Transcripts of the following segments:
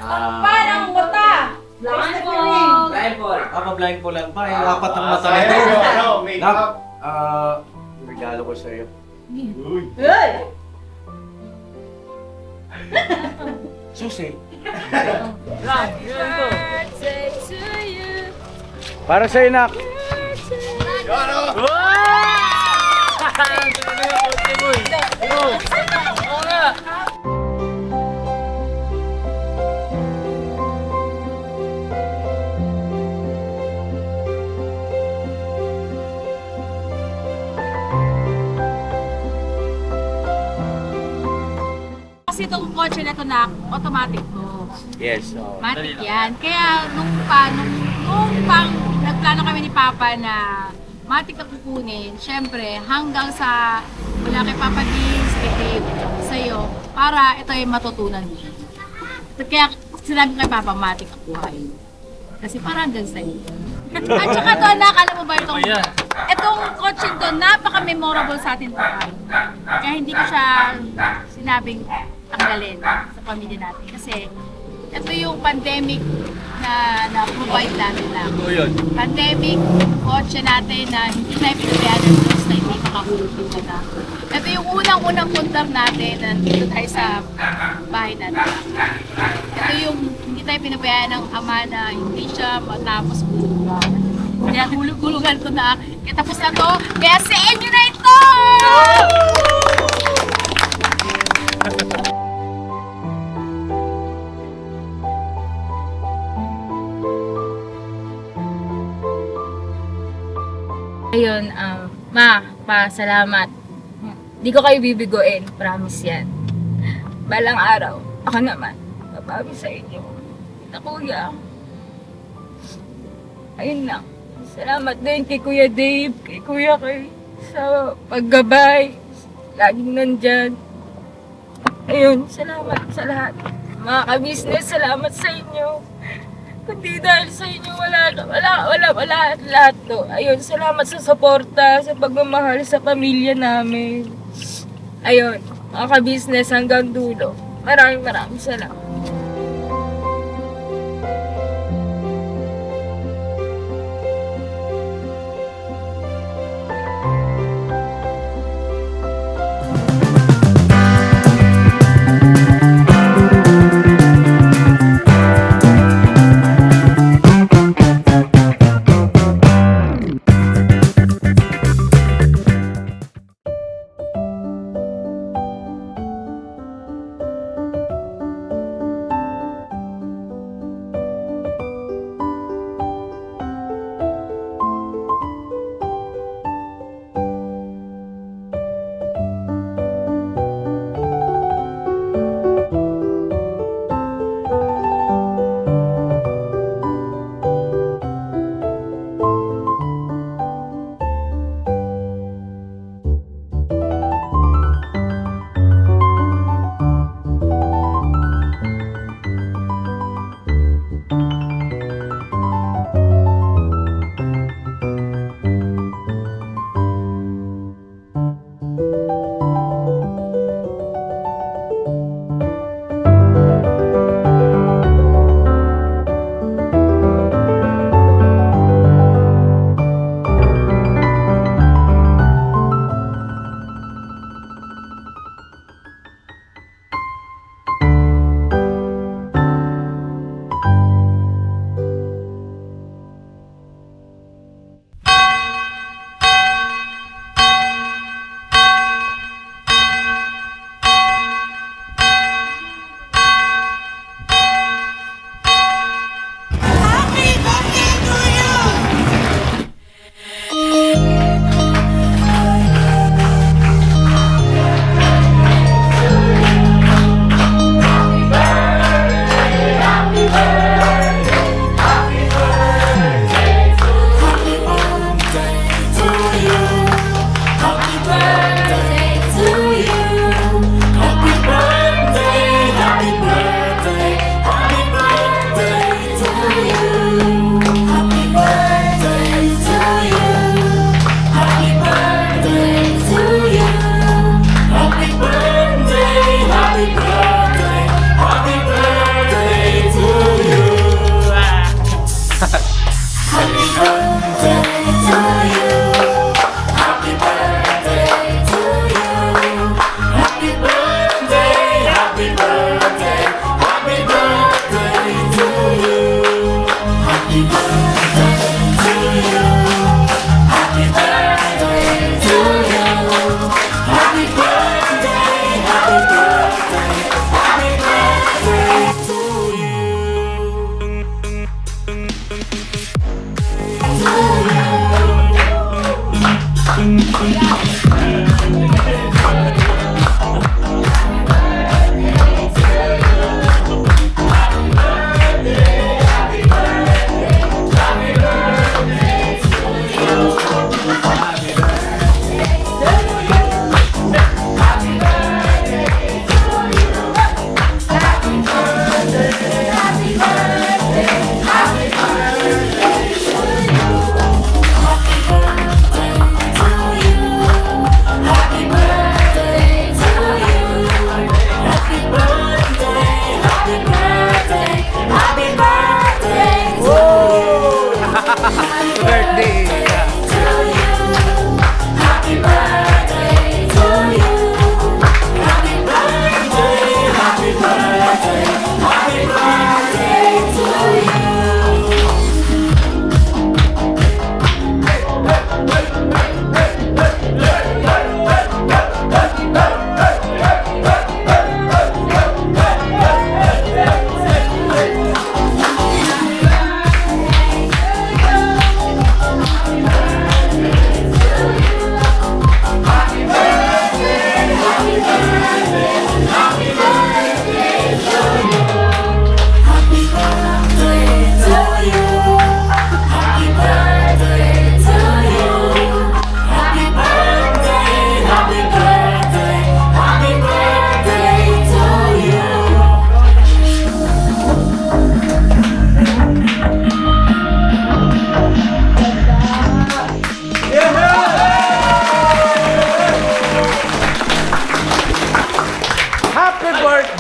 Parang mata! Blindfold! Blindfold! Blindfold lang pa. Yung Ah, apat ng mata Sayang nito. yung ano, Nak, makeup. regalo ko sa'yo. Uy. Hey! Susi. Lang, yun to. Para sa'yo, Nak. Yan o! Kasi itong kotse na ito na automatic to. Yes. Matic yan. Kaya nung pang nagplano kami ni Papa na matic na kukunin, syempre hanggang sa mula kay Papa Vince, kay Dave, sa'yo, para ito ay matutunan mo. Kaya sinabi ko kay Papa, matic ang buhay. Kasi para hanggang sa'yo. At saka ito anak, alam mo ba itong kotse to, napaka-memorable sa atin to. Kaya hindi ko siya sinabing tanggalin sa pamilya natin. Kasi ito yung pandemic na-provide natin lang. Pandemic, kotse natin na hindi tayo pinabayaan ng Diyos na hindi makahulog na. Ito yung unang-unang puntar natin na dito tayo sa bahay natin. Ito yung hindi tayo pinabayaan ng Ama na hindi siya matapos hulugan. Kaya hulug-hulugan to na. Kaya tapos na to, kaya sa inyo na ito! Ayun, salamat. Di ko kayo bibiguin, promise yan. Balang araw, ako naman, babawi sa inyo. Kita kuya. Ayun lang. Salamat din kay Kuya Dave, kay Kuya Kay, sa paggabay. Laging nandyan. Ayun, salamat sa lahat. Mga ka-business, salamat sa inyo. Kundi dahil sa inyo, wala lahat to. Ayun, salamat sa suporta, sa pagmamahal sa pamilya namin. Ayun, mga ka-business hanggang dulo. Maraming salamat.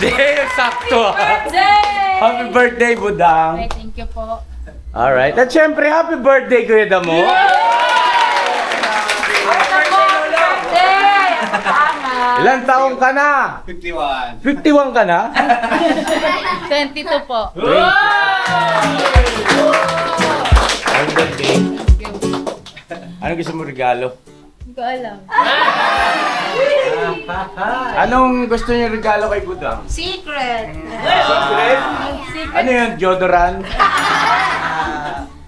birthday! Sakto! Birthday! Happy birthday, Budang! Ay, thank you po. Alright. At syempre, happy birthday, Kuya Damo! Birthday! Tama. Ilang taong ka na? 51. 51 ka na? 22 po. Happy birthday. Anong gusto mo regalo? Hindi ko alam. Anong gusto niyo regalo kay Budang? Secret. Secret? Ano yun? Deodorant?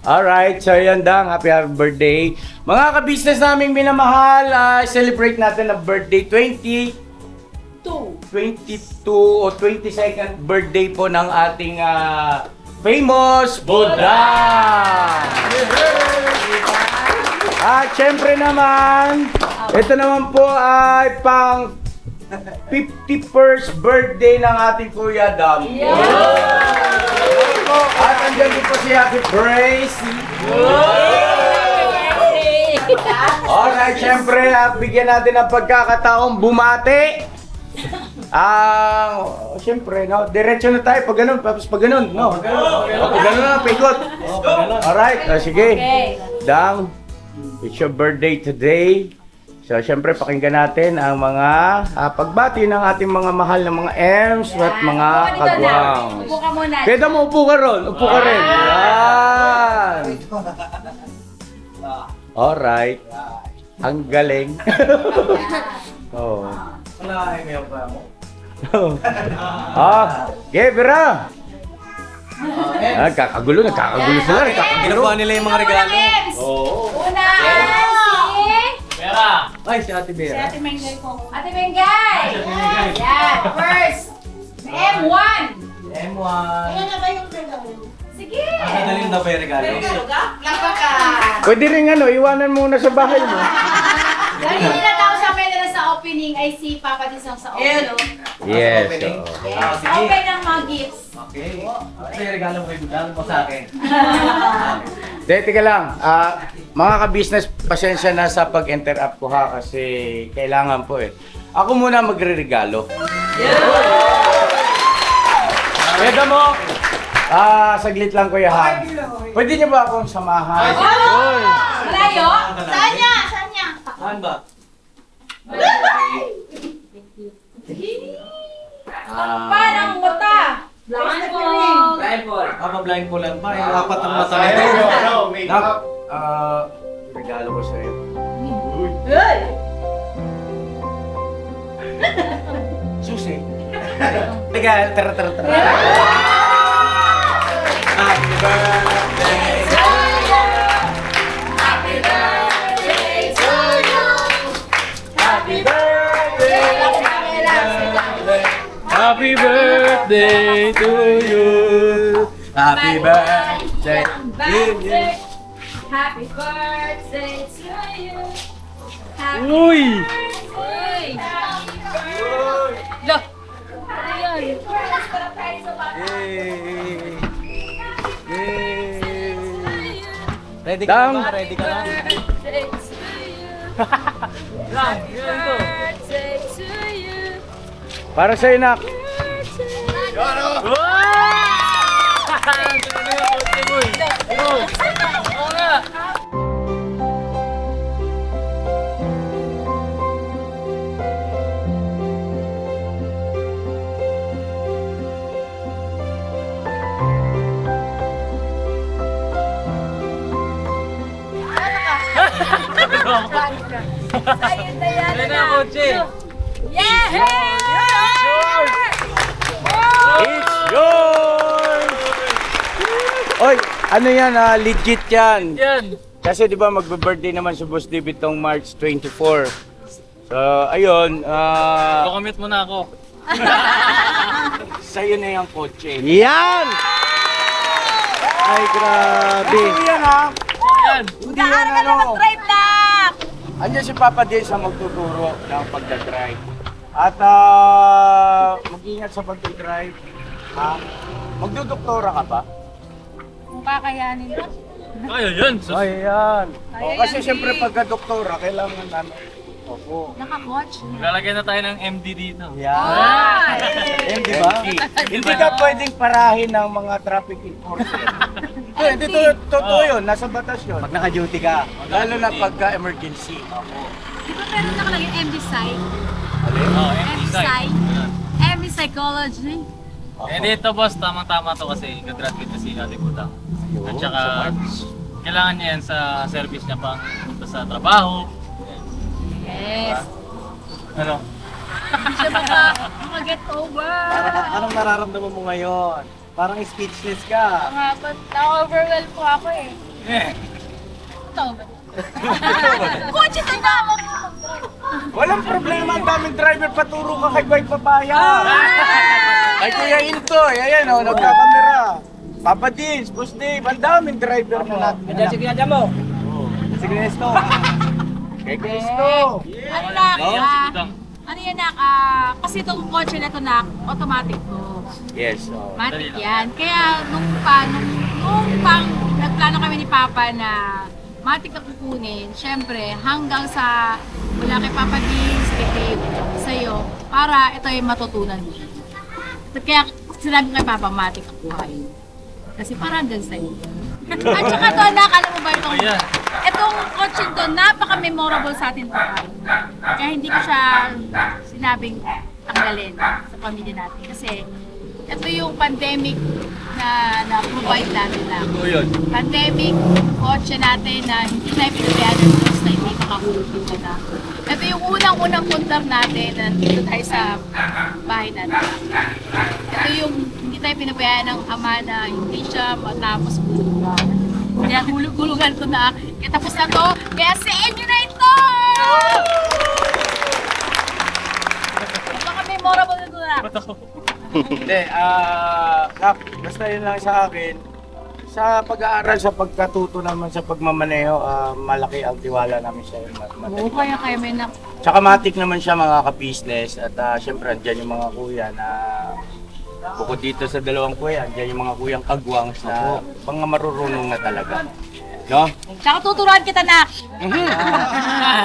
Alright, so yan Dang, happy birthday. Mga ka-business naming minamahal, celebrate natin ang birthday 22 o 22nd birthday po ng ating famous Budang! At syempre naman, ito naman po ay pang 51st birthday ng ating Kuya Dam. At andyan din po si Happy Bracy. Alright, syempre, bigyan natin ng pagkakataong bumati. Syempre, no, diretso na tayo pag ganun, tapos pag ganun, no. Pag ganun na, pikot. Alright, sige. Dang, it's your birthday today. So, syempre, pakinggan natin ang mga pagbati ng ating mga mahal na mga Ems at mga kagwang. Upo ka muna. Pwede mo, upo ka ron. Upo ka rin. Yan. Alright. Ang galing. Oh. Okay, Vera. Nagkakagulo sila. Ginawa nila yung mga regalo. Una, Ay, si Ate si Vera. Ate Mengay po. Ate Mengay! Yan, first. M1. M1. Sige. Madaling daw ba yung regalo? Pwede rin iwanan muna sa bahay mo. Dahil hindi na tao sa amin na sa opening ay si Papa Disong sa opening. Yes. Opening. Oo. Yes, sige. open ang mga gifts. Okay. Ano yung regalo mo kay Budang mo sa akin? Teka lang. Mga ka-business, pasensya na sa pag-interrupt ko ha kasi kailangan po eh. Ako muna magre-regalo. Pwede mo? Saglit lang Kuya Han. Pwede niyo ba akong samahan? Malayo? Saan niya? Saan niya? Saan ba? Paano ang mata? Blindfold. Blindfold. Blindfoldan pa. Yung apat ang mata Nak, nito. regalo ko sa'yo. Susi. Teka, tara. Happy birthday. Happy birthday. Happy birthday to you. Happy birthday to you. Happy birthday to you. Uy! Look! Ano yun? Ready ka Dang. na ba? Ready ka na? Lang, yun ito. Para sa'yo, Nak. Ayun na yan. Ayun na, kotse. Yeah! It's yours! Oy, ano yan legit yan. Yan. Kasi di ba magbe-birthday naman si Boss Dave itong March 24. So, ayun, Commit mo na ako. sa'yo na yung kotse. Yan! Ay, grabe. Hindi yan ha. Yan. Hindi yan ano. Drive na! Andiyan si Papa din sa magtuturo ng pagdadrive. At mag-ingat sa pagdadrive. Magdudoktora ka ba? Kung kakayanin mo. Kaya yan. Ayan. O, kasi siyempre pagka-doktora, kailangan Opo. Naka-coach. Lalagyan na tayo ng MD dito. Yan. Hindi ba? Hindi ka pwedeng parahin ng mga traffic enforcer. Hindi, totoo yun. Nasa batas yun. Pag naka-duty ka. Lalo na pagka emergency. Di ba meron nakalagay MD Psych? Oh, MD MD Psych? side. MD Psychology? Eh dito boss, tamang-tama to kasi gagraduate na si Ate Budang. At saka kailangan niya yan sa service niya pang punta sa trabaho. Yes. Ano? Hindi siya maka-get over. Anong nararamdaman mo ngayon? Parang speechless ka. Na-overwhelm po ako eh. Ito ba? Kotse to na! Walang problema. Ang daming driver. Paturo ka kay Bay Papaya. Ay, Kuya Intoy. Ayan, oh, nagkakamera. Papa Dins, Boss Dave. Ang daming driver na natin. Nandiyan si Kuya Jamo. Si Cristo. Kay Cristo. Ano na? Ayan si Budang. Ano yan nak? Kasi itong kotse na to nak, automatic to. Yes. Oh. Matic yan. Kaya nung pang nagplano kami ni Papa na matik na kukunin, syempre hanggang sa mula kay Papa Dins, kay Dave, sa'yo, para ito ay matutunan mo. Kaya sinabi ko kay Papa, matik ang buhay. Kasi para hanggang sa'yo. At saka to, anak, alam mo ba itong, Ayan. itong kotse to, napaka-memorable sa atin to. Kaya hindi ko siya sinabing tanggalin sa pamilya natin. Kasi ito yung pandemic na-provide natin lang. Ito yun. Pandemic, kotse natin na hindi na pinabayaan ng Diyos na hindi makahulog yung na. Ito yung unang-unang puntar natin na dito tayo sa bahay natin. Ito yung hindi tayo pinabayaan ng Ama na hindi siya matapos hulugan. Kaya hulug-hulugan to na. Kaya tapos na to. Kaya sa inyo na ito! Napaka-memorable na to na. Hindi, basta yun lang sa akin. Sa pag-aaral, sa pagkatuto naman sa pagmamaneho, malaki ang tiwala namin sa iyo. Oo, kaya may na. Tsaka matik naman siya mga ka-business at syempre andyan yung mga kuya na bukod dito sa dalawang kuya, andyan yung mga kuyang kagwang na mga marurunong na talaga. No? Tsaka tuturuan kita na.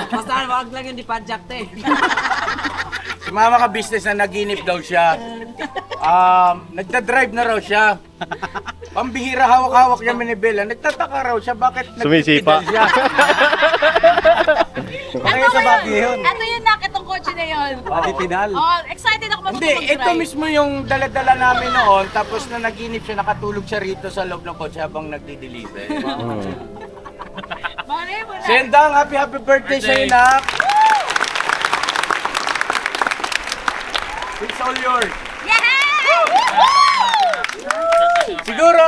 Basta wag lang yung di padjak te. Si mama ka-business na naginip daw siya. Nagda-drive na raw siya. Pambihira hawak-hawak niya minibela. Nagtataka raw siya bakit Sumisipa. nagtitidal siya. Kaya sa Baguio yun. Ito yun nak, itong kotse na yun. Matitidal. Oh, excited ako Hindi, mag-drive. ito mismo yung dala-dala namin noon. Tapos na naginip siya, nakatulog siya rito sa loob ng kotse habang nagdi-deliver. Mare mo na. Sendang, happy birthday sa'yo, nak! It's all yours. Siguro,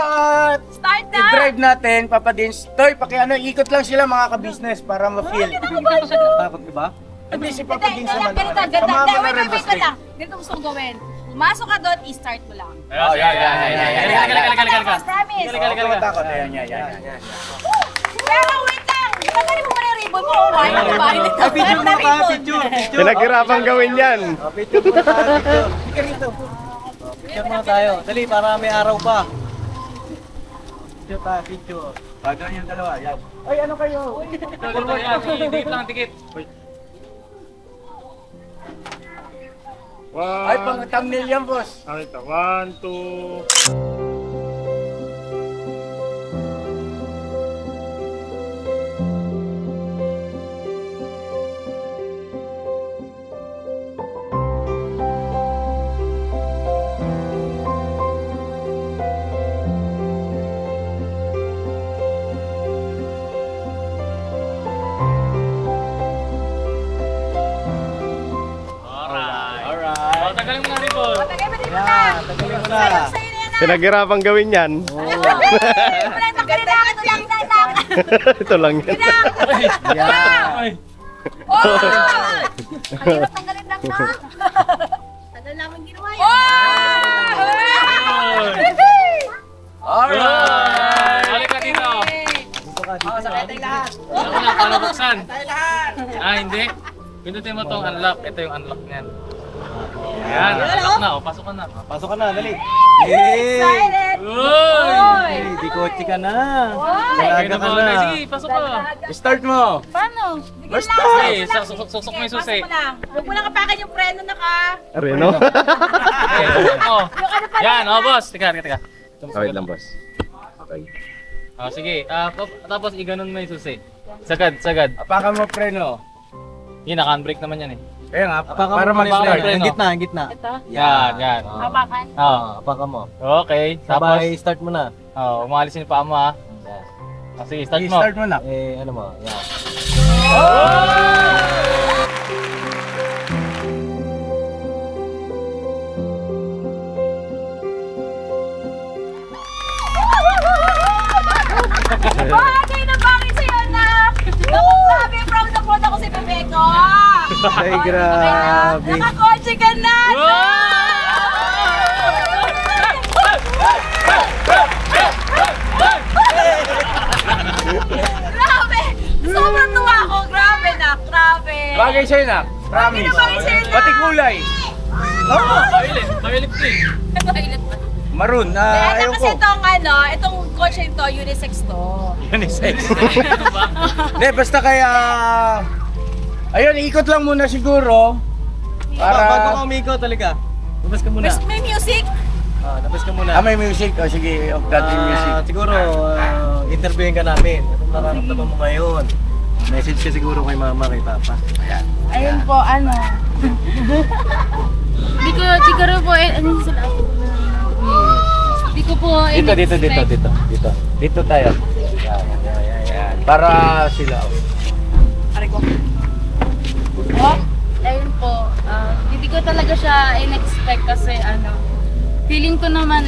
Start na! i-drive natin, Papa Dins. Toy, ikot lang sila mga ka-business para ma-feel. Takot ka ba? Hindi, si Papa Hindi, Dins ganito, naman. ganito. Samahan mo na rin, Wait Boss ka Dave. lang. Ganito gusto kong gawin. Pumasok ka doon, i-start mo lang. Oh, yan. Promise. Huwag ka matakot. Yan. Pero wait lang. Tanggalin mo muna yung ribbon mo. Why? Ano ba? Ay, picture mo ka, picture. Pinaghirapang gawin yan. Picture muna tayo, picture. Sige rito. Picture muna tayo. Dali, para may araw pa. Picture tayo, picture. Doon yung dalawa, yan. Ay, ano kayo? Dikit lang, dikit. Ay, pang thumbnail yan, boss. Ano ito? 1, 2... Alright. Oh, tagalin mo na rin po. Tagay mo dito na. Tagalin mo na. Sa'yo na yan na. Pinaghirapang gawin yan. Walang tanggalin na. Ito lang na. Ito lang yan. Ay. Oh! Mahirap tanggalin lang na. Tagal namin ginawa yun. Alright. Balik ka dito. Dito ka, dito. Sakay tayo lahat. Alam mo na, paano buksan? Hindi. Pindutin mo tong unlock. Ito yung unlock niyan. Yan, unlock na. Pasok ka na. Pasok ka na, dali. Excited! Uy! Di kotse ka na. Okay Dalaga na ka ba? na. Sige, pasok ka. Start mo. Paano? Basta. Sige, susok mo yung susi. Huwag mo lang kapakan yung preno na ka. Reno. Okay, susok mo. Yan, boss. Teka. Wait lang, boss. Okay. Sige, tapos iganon mo yung susi. Sagad. Apakan mo preno. Yun, naka-handbrake naman yan eh. Kaya nga, Apakan para mo muna mag-start. preno. Ang gitna. Ito? Yan. Hawakan. Apakan mo. Okay, tapos, Sabay, start mo na. umalis yung paa mo ha. Sige, start mo. Start mo na. Ano mo, yan. Bagay na bagay sa'yo na! Naku, grabe, proud na proud ako si Bebeko! Ay, grabe. Nakakotse ka na! Grabe! Sobrang tuwa ako! Grabe na! Grabe! Bagay sa'yo na. Promise. na bagay sa'yo na. Pati kulay. Violet ko eh. Maroon. Kaya Ayaw kasi ko. itong kotse ito, unisex to. Unisex. Hindi, basta kaya... Ayun, ikot lang muna siguro. Bago ka Para... umiko talaga. Labas ka muna. May music? Labas ka muna. may music. O sige, of that music. Siguro, interviewin ka namin. Anong nararamdaman mo ngayon? Message ka siguro kay mama, kay papa. Ayan. Ayun po, ano. Di ko, siguro po, ano sila? Di ko po, Dito. Dito tayo. Yan. Para sila. Oh, ayun po. Hindi ko talaga siya in-expect kasi ano, feeling ko naman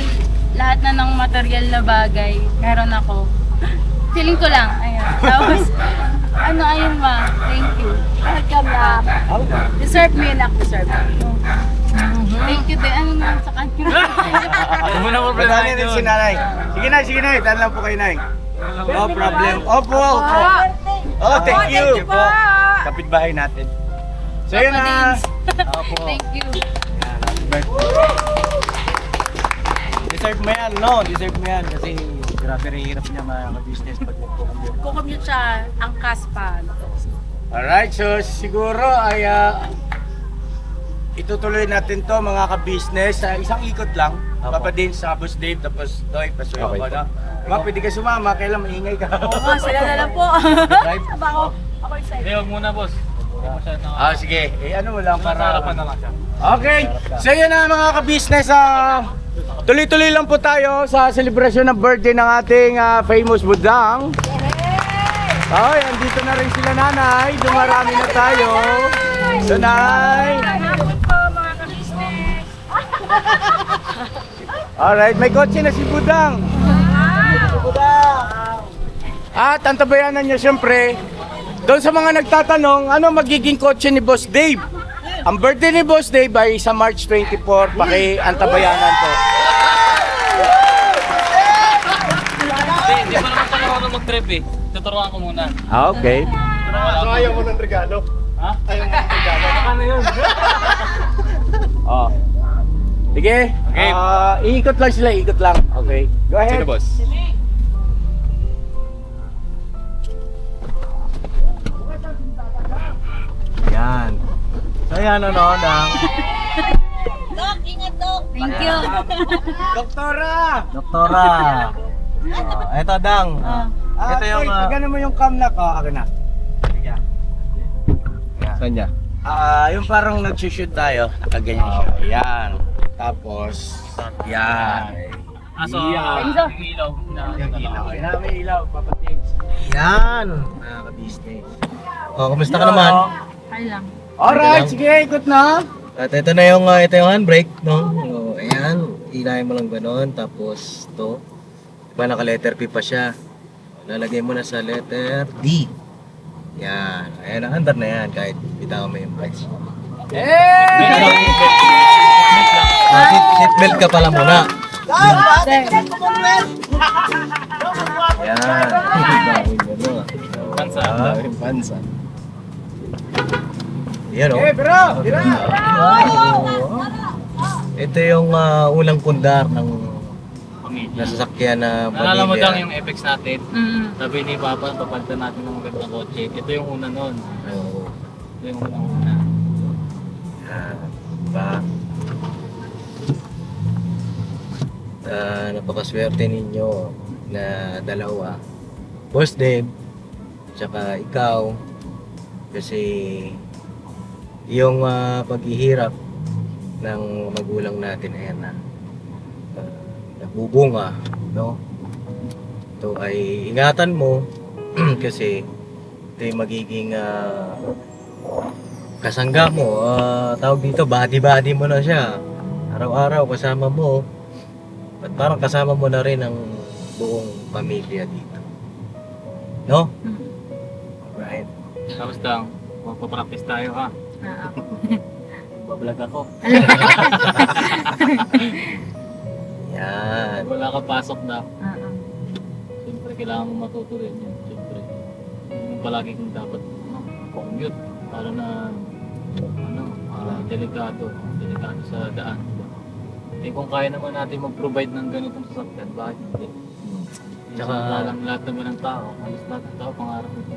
lahat na ng material na bagay meron ako. Feeling ko lang, ayun. Tapos, ayun ma, thank you. Welcome na. Deserve mo yun, deserve mo. Thank you din, naman sa kanya. Muna mo, pre. Madali rin si nanay. Sige na. Dahil lang po kayo, nay. No problem. Opo. Oh, thank you. po. Kapitbahay natin. So yun na. Thank you. Deserve mo yan, no? Deserve mo yan kasi grabe rin hirap niya mga-business pag nagpo-commute. Kukumute siya, angkas pa. Alright, so siguro ay itutuloy natin to mga ka-business sa isang ikot lang. Apo. Papa din sa Boss Dave, tapos Toy, pasuyo Okay ko po. na. Ma, pwede ka sumama, kailan maingay ka. Oo, sila na lang po. Drive. Ako excited. Hindi, huwag muna, boss. Hindi mo siya na... Sige. Ano mo lang Para para... harapan na lang siya. Okay, so yun na mga ka-business. Tuloy-tuloy lang po tayo sa selebrasyon ng birthday ng ating famous budang. Ay, andito na rin sila nanay. Dumarami na tayo. So, nay. Hapon po mga ka-business. Alright, may kotse na si Budang. At ang tabayanan niya siyempre, doon sa mga nagtatanong, ano magiging kotse ni Boss Dave? Ang birthday ni Boss Dave ay sa March 24, paki-antabayanan po. Hindi pa naman pa marunong mag-trip eh. Tuturuan ko muna. Okay. So ayaw mo ng regalo? Ha? Ayaw mo ng regalo? Ano yun? Oh. Sige. Okay. Iikot lang sila, ikot lang. Okay. Go ahead. Sino, boss? Yan. So yan, Dang. Dok, ingat Dok. Thank you. Doktora! Doktora. Eto, Dang. Ito yung... Pagano mo yung cam na ko, akin na. Sige. Saan niya? Yung parang nag-shoot tayo, nakaganyan siya. Yan. Tapos, yan. Aso, Yan. yung ilaw. Yung ilaw. Yan, may ilaw, papatig. Yan. Mga ka-business. Kumusta ka naman? Ay lang. Alright, sige, ikot na. At ito na yung, ito yung handbrake, no? So, ayan. Ilayin mo lang ganon. Tapos, to. Diba naka-letter P pa siya. Lalagay mo na sa letter D. Yan. Ayan, under na yan. Kahit bitaw mo yung brakes. Seatbelt ka pala muna. Yan. Pansa. Yung pansa. Yan o. Bro! Ito yung unang pundar ng pamilya. nasasakyan na Naalala mo lang pamilya. yung FX natin. Mm. Sabi ni Papa, papalitan natin ng magandang kotse. Ito yung una nun. Oo. Ito yung una. Diba? Napakaswerte ninyo na dalawa. Boss Dave, tsaka ikaw. Kasi yung paghihirap ng magulang natin ayan na nagbubunga, no? Ito ay ingatan mo kasi ito yung magiging kasangga mo, tawag dito, body-body mo na siya. Araw-araw kasama mo. At parang kasama mo na rin ang buong pamilya dito. No? Right. Tapos lang, magpapractice tayo ha. Bablog ako. Yan. Wala ka pasok na. Siyempre, kailangan mo matuto rin yan. Siyempre, yung palagi kong dapat commute. Para na, delikado sa daan. Eh kung kaya naman natin mag-provide ng ganitong sasakyan, bakit hindi? Tsaka- Lahat naman ng tao, halos lahat ng tao, pangarap nito.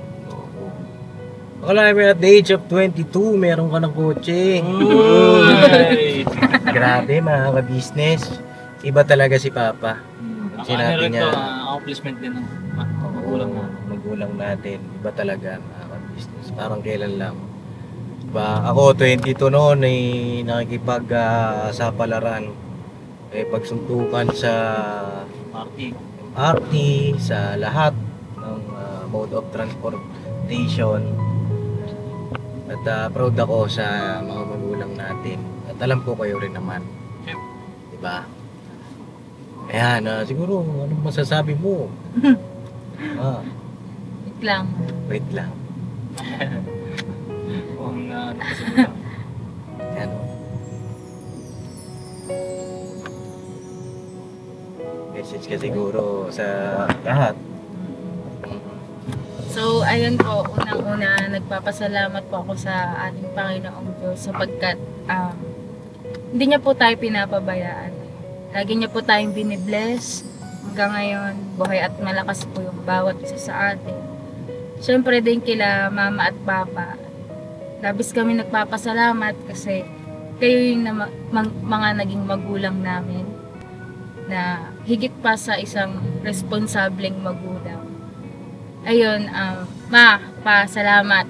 Akala mo at the age of 22, meron ka ng kotse. Ay! Grabe mga ka-business. Iba talaga si Papa. Ang Sinabi ano rin niya- to, accomplishment din ng magulang na. Magulang natin. Iba talaga mga ka-business. Parang kailan lang. Diba? Ako 22 noon ay sa palaran. Pagsuntukan sa Party. MRT, sa lahat ng mode of transportation. At proud ako sa mga magulang natin. At alam ko kayo rin naman. Diba? Ayan, siguro anong masasabi mo? Wait lang. Wait lang. Kung nasimulan. Ayan o. Message ka siguro sa lahat. So, ayun po, unang-una, nagpapasalamat po ako sa ating Panginoong Diyos sapagkat hindi niya po tayo pinapabayaan. Lagi niya po tayong binibless. Hanggang ngayon, buhay at malakas po yung bawat isa sa atin. Siyempre din kila Mama at Papa. Labis kami nagpapasalamat kasi kayo yung mga naging magulang namin na higit pa sa isang responsableng magulang. Ayun, Ma, Pa, salamat.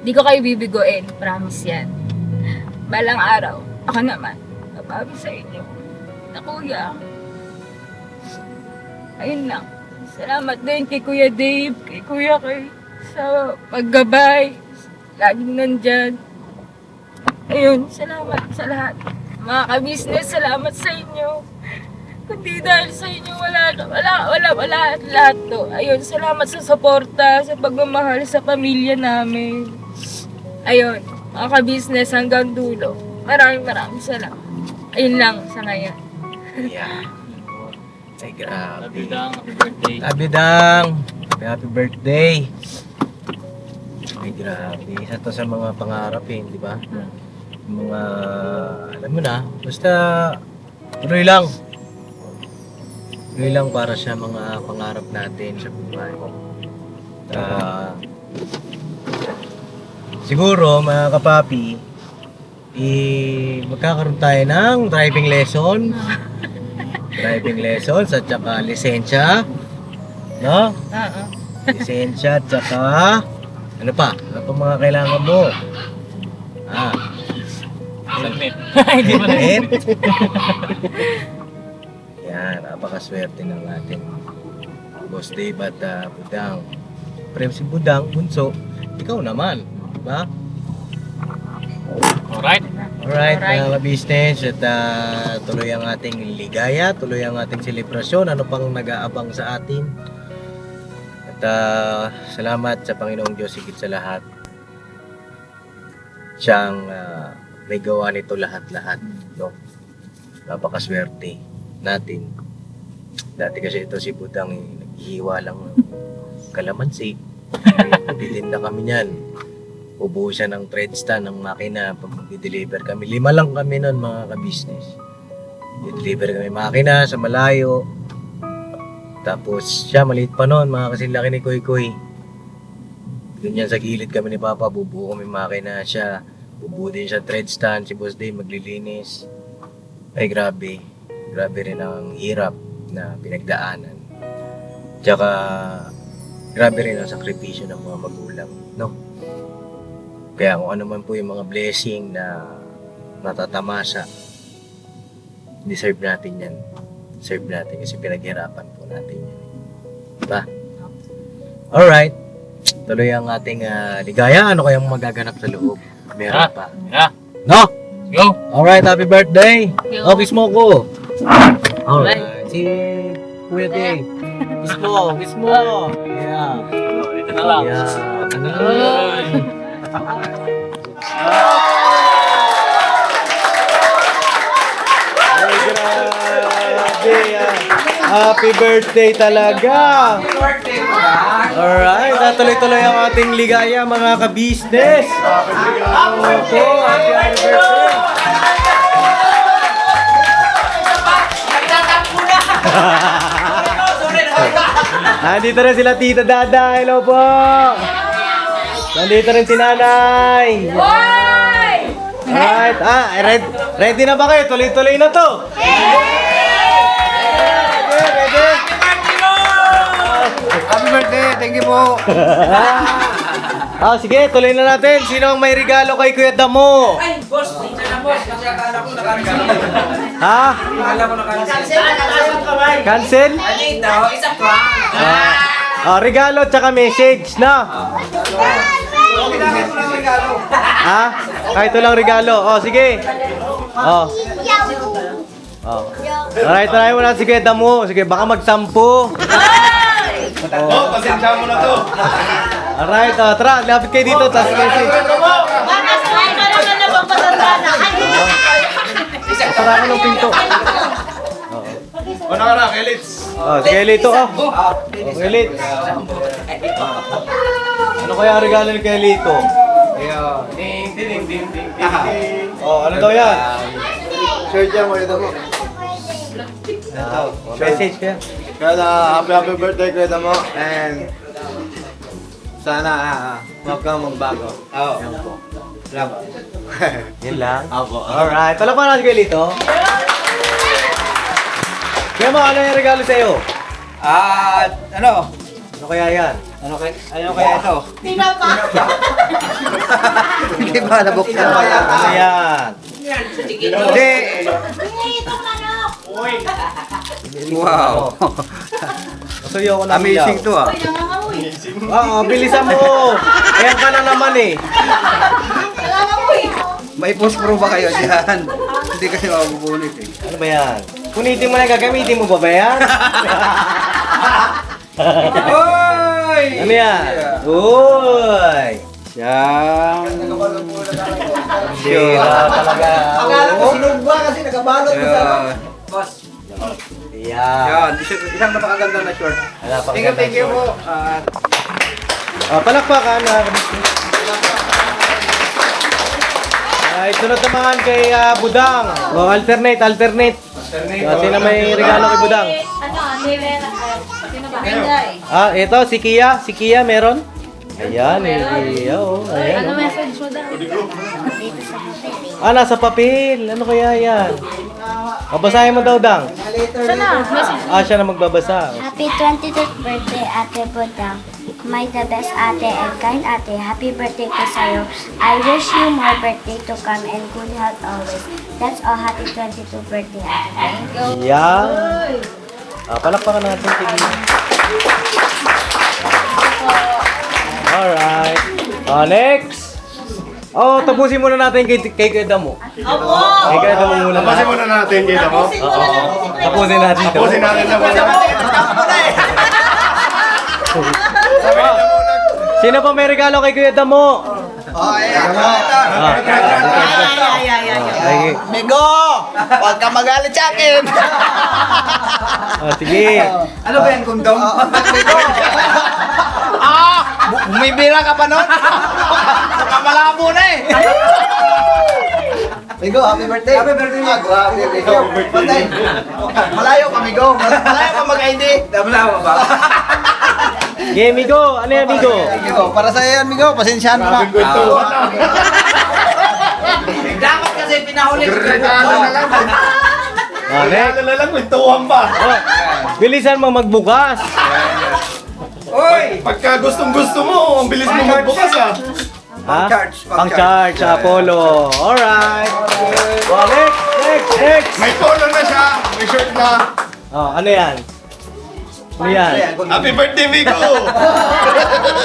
Di ko kayo bibiguin, promise yan. Balang araw, ako naman, nababi sa inyo. Na kuya. Ayun lang. Salamat din kay Kuya Dave, kay Kuya Kay, sa paggabay. Laging nandyan. Ayun, salamat sa lahat. Mga ka-business, salamat sa inyo. Kundi dahil sa inyo, wala lahat to. Ayun, salamat sa suporta, sa pagmamahal sa pamilya namin. Ayun, mga ka-business hanggang dulo. Maraming salamat. Ayun lang sa ngayon. Yeah. Ay, grabe. Happy Dang, happy birthday. Abidang! Happy birthday! Ay, grabe. Isa to sa mga pangarap di ba? Mga, alam mo na, basta tuloy lang. Tuloy lang para sa mga pangarap natin sa buhay. Siguro, mga kapapi, magkakaroon tayo ng driving lesson. Driving lessons at saka lisensya. No? Lisensya at saka ano pa? Ano pa mga kailangan mo? Helmet. Hindi mo na Helmet. Yan, napakaswerte ng ating Boss Dave at Budang. Prem si Budang, Bunso, ikaw naman. Diba? Alright. Alright, Alright. mga business at tuloy ang ating ligaya, tuloy ang ating selebrasyon, ano pang nag-aabang sa atin. At salamat sa Panginoong Diyos higit sa lahat. Siyang may gawa nito lahat-lahat. No? Napakaswerte natin. Dati kasi ito si Budang naghihiwa lang ng kalamansi. Bitin na kami niyan. Ubusan ng thread stand ng makina pag mag-deliver kami. 5 lang kami nun mga ka-business. I-deliver kami makina sa malayo. Tapos siya, maliit pa noon, mga kasing laki ni Koy Koy. Doon yan sa gilid kami ni Papa, bubuo kami makina siya. Bubuo din siya thread stand, si Boss Dave maglilinis. Ay grabe, grabe rin ang hirap na pinagdaanan. Tsaka grabe rin ang sakripisyo ng mga magulang, no? Kaya kung ano man po yung mga blessing na natatamasa, deserve natin yan. Deserve natin kasi pinaghirapan po natin yan. Diba? Alright. Tuloy ang ating ligaya. Ano kayang magaganap sa loob? Meron pa. Yeah. No? Go! Alright, happy birthday! Yo. Oh, kiss mo ko! Alright. Si Kuya Dave. Kiss mo, kiss mo! Yeah. Dito na lang. Yeah. Ay, grabe! Happy birthday talaga! Alright, tuloy-tuloy ang ating ligaya mga ka-business! Opo, happy birthday! Nandito rin sila Tita Dada, hello po! Nandito rin si Nanay! Alright, ready na ba kayo? Tuloy-tuloy na to! Ready? Happy birthday! Thank you po! Sige, tuloy na natin. Sino ang may regalo kay Kuya Damo? Ay, boss, minsan na boss, kasi akala ko nakancel. Ha? Akala ko nakancel. Cancel? Dito, isa prank. Regalo tsaka message, na? Ginamit mo ng regalo. Ha? Kahit lang regalo. Sige. Alright, try mo na si Kuya Damo. Sige, baka magsampu. Pasensya mo na to! Alright, tara, lapit kayo dito. Tapos message. Sara ko ng pinto. O na ka na, Kelits! Si Kelito, Kelito. Ano kaya ang regalo ni Kelito? Ding, ding, ding, ding, ding. Ano daw yan? Share dyan mo, ito mo. Message kaya? Kaya happy birthday ko ito mo. And sana huwag kang magbago. Oo. Yan po. Salamat. Yan lang? Ako. Alright, palakpan natin kay Lito. Kaya mo, ano yung regalo sa'yo? Ano? Ano kaya yan? Ano kaya ito? Hindi ba nabuksan? Ano yan? Hindi. Wow. Masuyo ko na Amazing to ah. Bilisan mo. Kaya ka na naman eh. May post-pro ba kayo dyan? Hindi kayo mabubulit eh. Ano ba yan? Kunitin mo na gagamitin mo ba yan? Hoy! Ano yan? Uy! Yan. Hindi na talaga. Sinug ba kasi nakabalot mo sa... Boss, Yan. Yan, isang napakaganda na short. Thank you po. Palakpakan na. Sunod naman kay Budang. Alternate. Kasi na may regalo kay Budang. Ito, si Kia. Si Kia meron? Ayan, ayan. Ano message mo daw? Nasa papel. Ano kaya yan? Babasahin mo daw, Dang. Siya na, message. Siya na magbabasa. Happy 23rd birthday, Ate Budang. May the best ate and kind ate. Happy birthday po sa'yo. I wish you more birthday to come and good health always. That's all. Happy 22nd birthday, Ate. Yan. Palakpakan natin. Tignan. Alright. Next. Tapusin muna natin kay Kuya Damo. Kay Kuya Damo muna. Tapusin muna natin kita mo. Tapusin natin. Tapusin natin na muna. Sino pa may regalo kay Kuya Damo? Mego! Huwag ka magalit sa akin! Sige. Ano ba yan, kondom? May bira ka pa nun? Nakamalabo na eh! Migo, happy birthday. Happy birthday. Ah, grabe, Migo. Birthday. Malayo ka, Migo. Malayo ka mag-ID. Malayo ba? Okay, Migo. Ano yan, Migo? Migo, para sa yan, Migo. Pasensyahan mo na. Dapat kasi pinahuli ko. Next. na lang, kwentuhan pa. Oh, bilisan mo magbukas. Oy! Pagka gustong-gusto mo, ang bilis mo magbukas ah. Ha? Pang-charge sa Apollo. Alright. Oh, next. May polo na siya, may shirt na. Oh, ano yan? Ano yan? Happy birthday, Migo!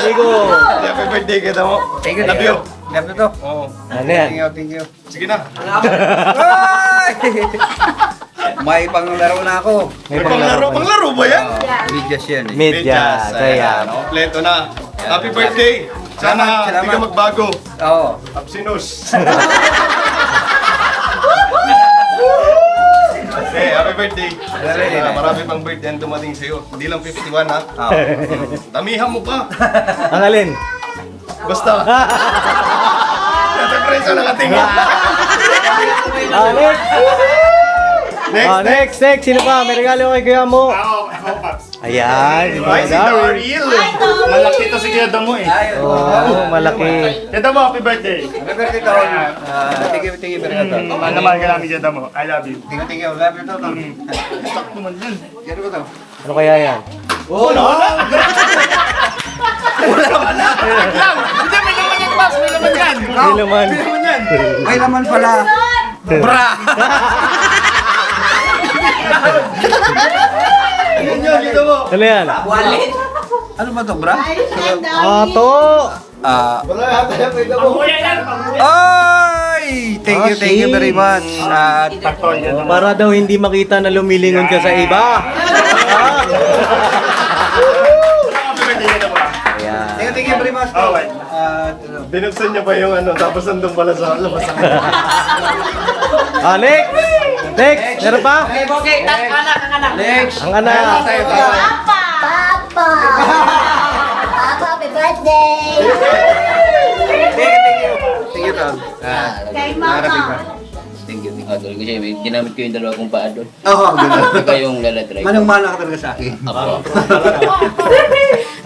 Migo. Happy birthday kita mo. Thank you. Love you. Love you to. Oo. Ano yan? Thank you. Sige na. May panglaro na ako. May Panglaro ba yan? Medyas yan eh. Medyas. Ayan. Kompleto na. Happy birthday. Sana Salamat. hindi ka magbago. Oo. Absinus. Hey, happy birthday. Marami pang birthday ang dumating sa'yo. Hindi lang 51 ha. Damihan mo pa. Ang alin? Basta. Nasa preso nakatingin. Next. Sino pa? May regalo kay Kuya mo. Ayan. Ay, si Daryl. Malaki to si Kuya Damo eh. Oh, malaki. Kuya Damo, happy birthday. Happy birthday to. Thank you very much. Mahal na mahal ka namin Kuya Damo. I love you. Thank you. Love you to. Stock naman yan. Yan ko to. Ano kaya yan? Oh, no? Wala na. Hindi, may laman yan, boss. May laman yan. May laman. May laman yan. May laman pala. Bra! Ayun yun, Kuya Damo. Ano yan? Wallet? Ano ba to, bra? Ato! Wala yata yan, Kuya Damo. Ay! Thank you very much. At Para daw hindi makita na lumilingon ka sa iba. Ayan. thank you very much. Okay. Binuksan niya pa yung ano, tapos nandun pala sa labas. Next! Meron pa? Next. Ang anak. Papa! Papa, happy birthday! Thank you, Tom. Kay Mama. Thank you. Idol kasi ginamit ko yung dalawa kong paa doon. Oo, ganun. Ikaw yung lalatry. Manang-mana ka talaga sa akin. Ako.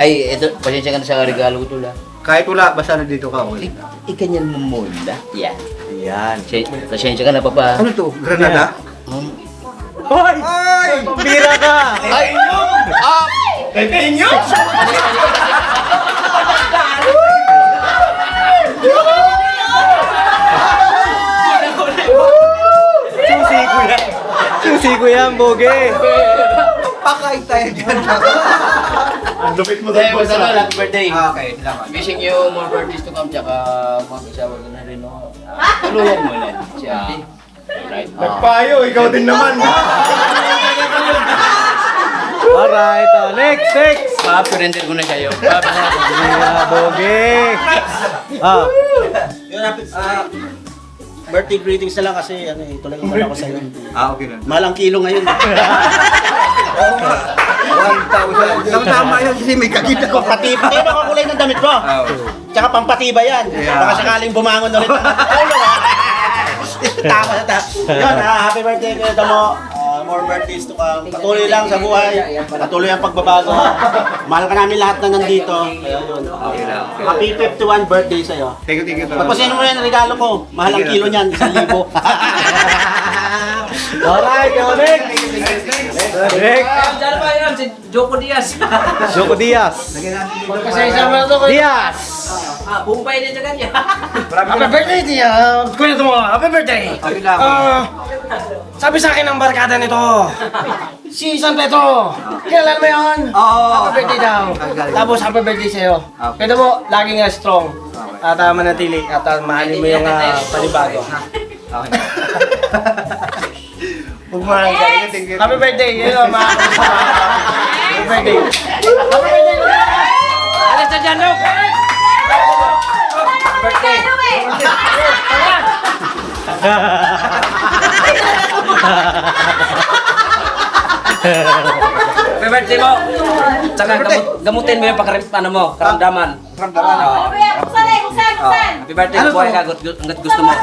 Ay, ito, pasensya ka na sa regalo ko tula. Kahit wala, basta nandito ka. Okay. Ikanyan mo muna. Yan. Ayan. Pasensya ka na, papa. Ano to? Granada? Hoy! Ay! Pambira ka! Ay! Kay Penyo! Susi ko yan, Boge! Pakain tayo dyan. Ang lupit mo Hey, doon, boss. basta happy birthday. Okay, salamat. Wishing you more birthdays to come, tsaka mag-asawa ka na rin, no? Tuluyan mo na siya. Right? Nagpayo, ikaw din naman. Alright, next! Pa-surrender ko na sa'yo. Boge! Birthday greetings na lang kasi ano, ito lang yung wala ko sa'yo. Okay na. Malang kilo ngayon. Oo nga. 1,000. Tama yan kasi may kakita ko. Pampatibay. Yan ang kulay ng damit ko. Tsaka pampatibay yan. Yeah. Baka sakaling bumangon ulit ang ulo. Tama na ta. Yun, happy birthday kayo Damo. More birthdays to come. Patuloy lang sa buhay. Patuloy ang pagbabago. Mahal ka namin lahat na nandito. Kaya yun. Happy 51 birthday sa'yo. Thank you. Pagpasin mo yan ang regalo ko. Mahal ang kilo niyan, 1,000. Alright, next! Next! Diyan pa yan, si Joko Diaz. Joko Diaz! Pasensya mo na to. Diaz! Bumpay din sa kanya. Happy birthday, Tia! Kuya mo, happy birthday! Sabi sa akin ng barkada nito, si San Pedro, kilala mo yun? Oo. Happy birthday daw. Tapos happy birthday sa'yo. Kaya mo, lagi nga strong. At manatili at mahalin mo yung panibago. Okay. Happy birthday! Yun o, mga happy birthday! Happy birthday! Alis na dyan, Luke! Birthday! Happy birthday mo! Tsaka gamutin mo yung karamdaman. Ramdaman. Happy birthday, buhay ka hanggat gusto mo.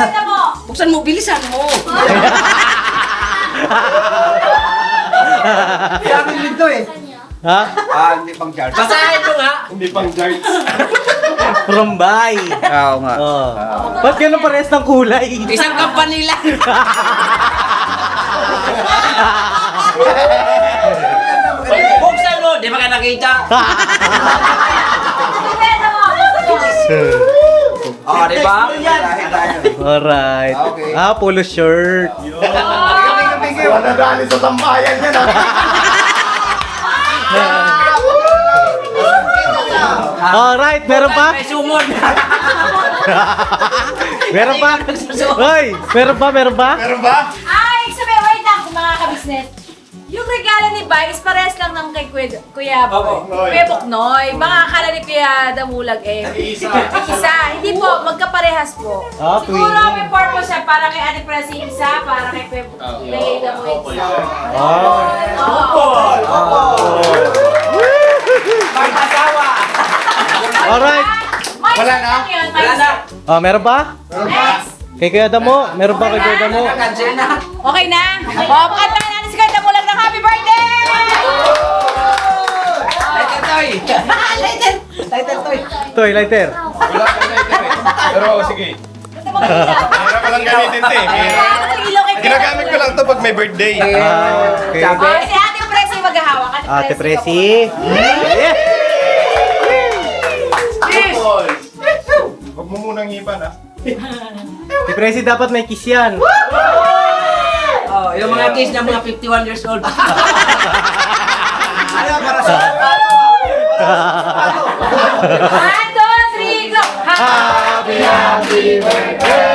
Buksan mo, bilisan mo. Sa akin din to eh. Ha? Hindi pang charge. Basahin mo nga. Hindi pang darts. From Bay. Oo nga. Oh. Ba't ganun parehas ng kulay? Isang company lang. Buksan mo, di ba ka nakita? Oh, di ba? Alright. Okay. Polo shirt. Wala dali sa tambayan yan ha. Alright, meron pa? May sumon. Meron pa? Hoy, meron pa? Meron ba? Ay, sabi, wait lang kung mga kabisnes. Yung regalo ni Bay is parehas lang ng kay Kuya Boknoy. Kuya Boknoy. Baka akala ni Kuya Damulag Isa. Hindi po, magkaparehas po. Siguro may purpose siya para kay Ate Presi isa, para kay Kuya Damulag isa. Mag-asawa. Alright. Wala na? Wala na. Meron pa? Next! Kay Kuya Damo? Meron pa kay Kuya Damo? Cancel na. Okay na? Pakantahan natin si Kuya Damulag ng happy birthday! Lighter toy. Toy, lighter. Pero sige. Meron ko lang gamitin ito eh. Ginagamit ko lang ito pag may birthday. Okay. Si Ate Presi maghahawak. Ate Presi. Yeah. Huwag mo munang hipan ha. Si Presi dapat may kiss yan. Oh, yung mga kids na mga 51 years old. Ano para sa... 1, 2, 3, go! Happy birthday!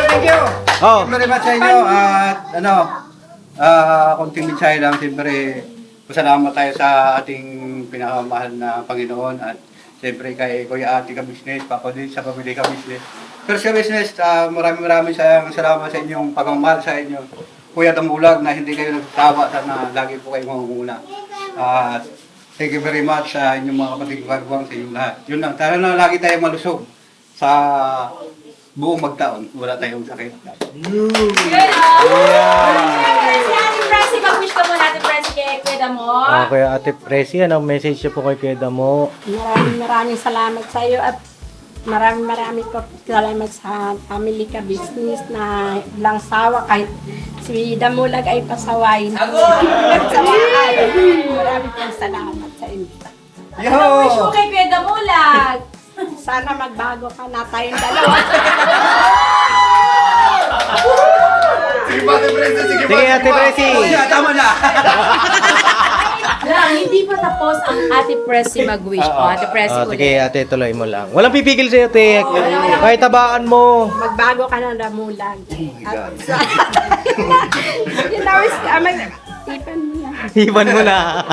Thank you. Oh, Very much sa inyo at konting mensahe lang. Siyempre, pasalamat tayo sa ating pinakamahal na Panginoon at siyempre kay Kuya Ate Ka-Business, Papa din sa pamilya Ka-Business. Pero sa business, maraming salamat sa inyong pagmamahal sa inyo. Kuya Damulag na hindi kayo nagtawa na lagi po kayo mamumuna. At thank you very much sa inyong mga kapatid kagawang sa inyong lahat. Yun lang, tara na lagi tayo malusog sa buong magtaon. Wala tayong sakit. Si Ate Presi, mag-wish ka muna Ate Presi kay Kuya Damo. Kuya Ate Presi, anong message niyo po kay Kuya Damo? Maraming salamat sa iyo at maraming po salamat sa family ka business na lang sawa kahit si Damulag ay pasawain. Maraming pong salamat sa inyo. Anong wish mo kay Kuya Damulag? Sana magbago ka na tayong dalawa. Sige pa, Ate Presi. Sige pa. Sige, Ate Presi. Tama na! Hindi pa tapos ang Ate Presi mag-wish. Ate Presi Sige, ate, tuloy mo lang. Walang pipigil sa'yo, te. Kahit tabaan mo. Magbago ka na Damulag. Ipan mo na. Iban mo na.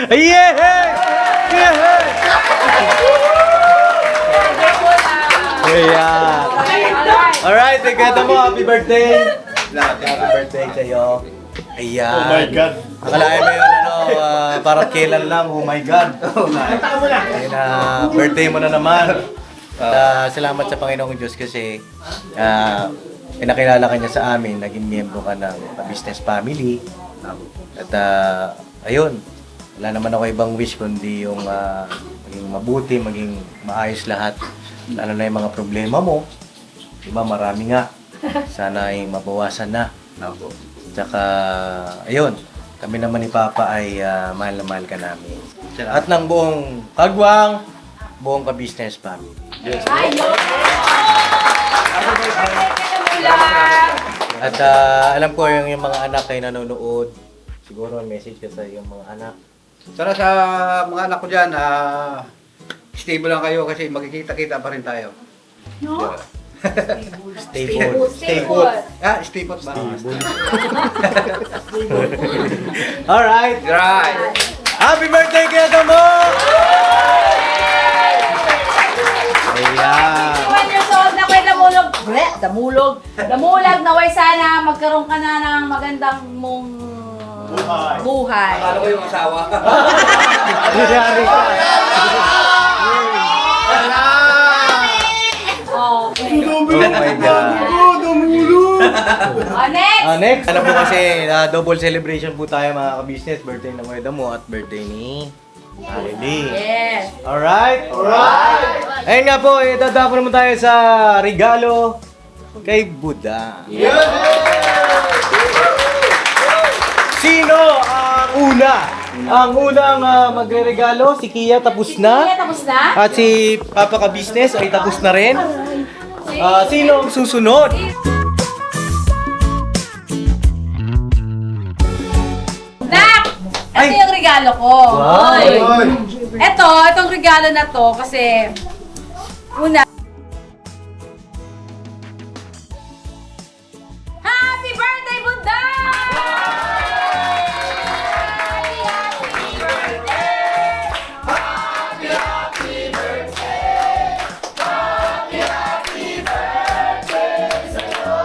Yeah! Yeah! Ayan. Alright, Kuya Damo, happy birthday. Happy birthday sa'yo. Ayan. Oh my God. Akalain mo yun, parang kailan lang, oh my God. Ayun, birthday mo na naman. Salamat sa Panginoong Diyos kasi pinakilala ka niya sa amin, naging miyembro ka ng business family. At ayun, wala naman ako ibang wish kundi yung maging mabuti, maging maayos lahat. Lalo na yung mga problema mo. Diba, marami nga. Sana ay mabawasan na. Tsaka, ayun, kami naman ni Papa ay mahal na mahal ka namin. At ng buong Kagwang, buong ka-business family. Yes. At alam ko yung mga anak ay nanonood. Siguro may message ka sa yung mga anak. Sana sa mga anak ko dyan, stable lang kayo kasi magkikita-kita pa rin tayo. No? Stable. Stay put. Stay put ba? Alright. Right. Happy birthday, Kuya Damo! Ayan. 1 years old na Kuya Damulog. Damulag, naway sana magkaroon ka na ng magandang mong buhay. Paano ko yung asawa? Yari ka. Oh, Oh my God. next! Next. Ano po kasi, double celebration po tayo mga ka-business. Birthday ng Kuya Damo at birthday ni Arely. Yes. Alright? Alright! Ayun nga po, dadako naman tayo sa regalo kay Buddha. Sino ang una? Ang unang magre-regalo, si Kia tapos na. Kaya tapos na? At si Papa ka-business ay tapos na rin. Sino ang susunod? Nak! Ito Ay! yung regalo ko. Wow! Oy. Itong regalo na to kasi una Happy birthday, Buddha! Happy birthday! Happy birthday! Happy birthday sa'yo!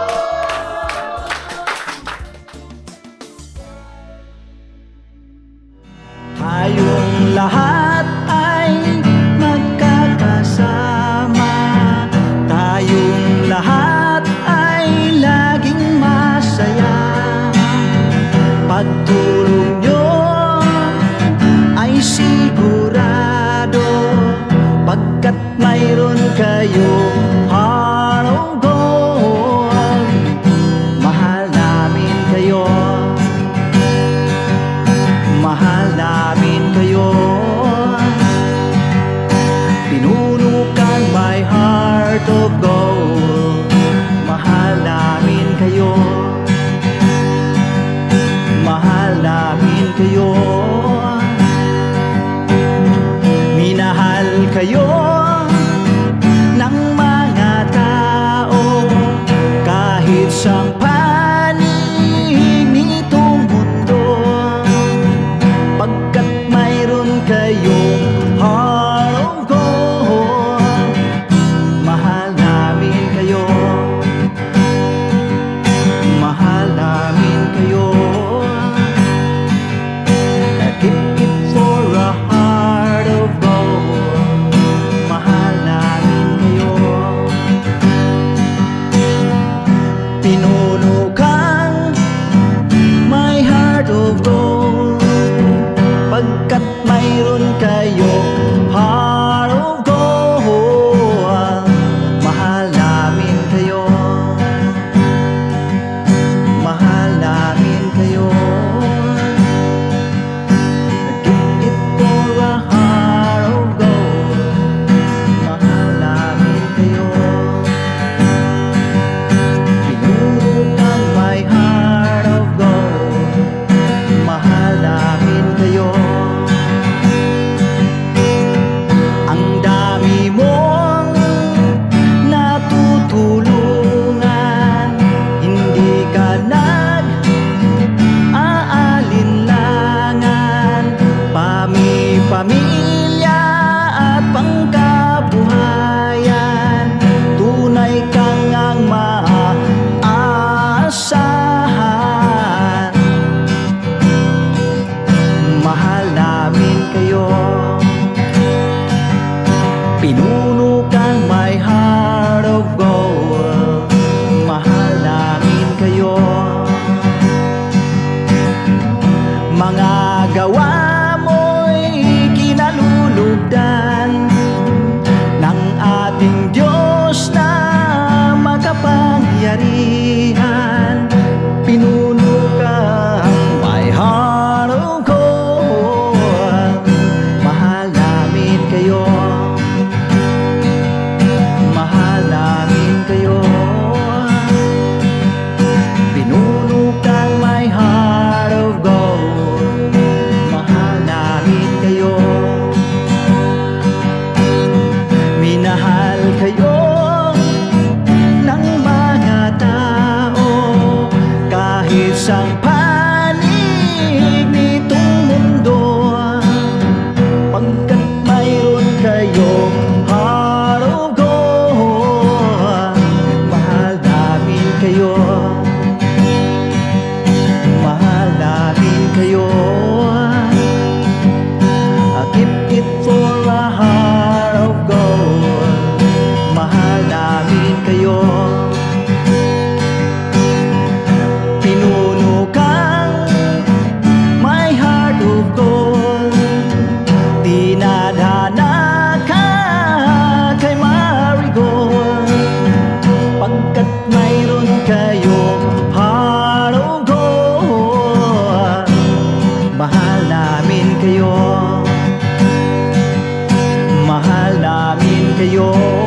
Tayong lahat ay magkakasama. Tayong lahat ay laging masaya. Pagtulong nyo ay sigurado, pagkat mayroon kayo heart of gold. Mahal namin kayo. Mahal namin kayo. Pinunukan my heart of gold. Mahal namin kayo. Mahal namin kayo. Minahal kayo ng mga tao kahit sang panig nitong mundo, pagkat mayroon kayong heart of gold. Mahal namin kayo. Mahal namin kayo. Keep it for a heart of gold. Mahal namin kayo. Pinuno kang my heart of gold, pagkat mayroon kayo heart of gold. Mahal namin kayo. Mahal namin kayo. Keep it for a heart of gold. Mahal namin kayo. Pinuno kang my heart of gold. Mahal namin kayo. Ang dami mong natutulungan, hindi ka nag-aalinlangan. Pamilya at pangkabuhayan, tunay kang ang maaasahan. Mahal namin kayo. Pinuno kang my heart of gold. Mahal namin kayo. Mga gawa mo'y kinalulugdan ng ating Diyos na makapangyarihan. Pinuno kang my heart of gold. Mahal namin kayo. Mahal namin kayo. Pinuno kang my heart of gold. Mahal namin kayo. Minahal kayo ng mga tao kahit sang panig nitong mundo, ko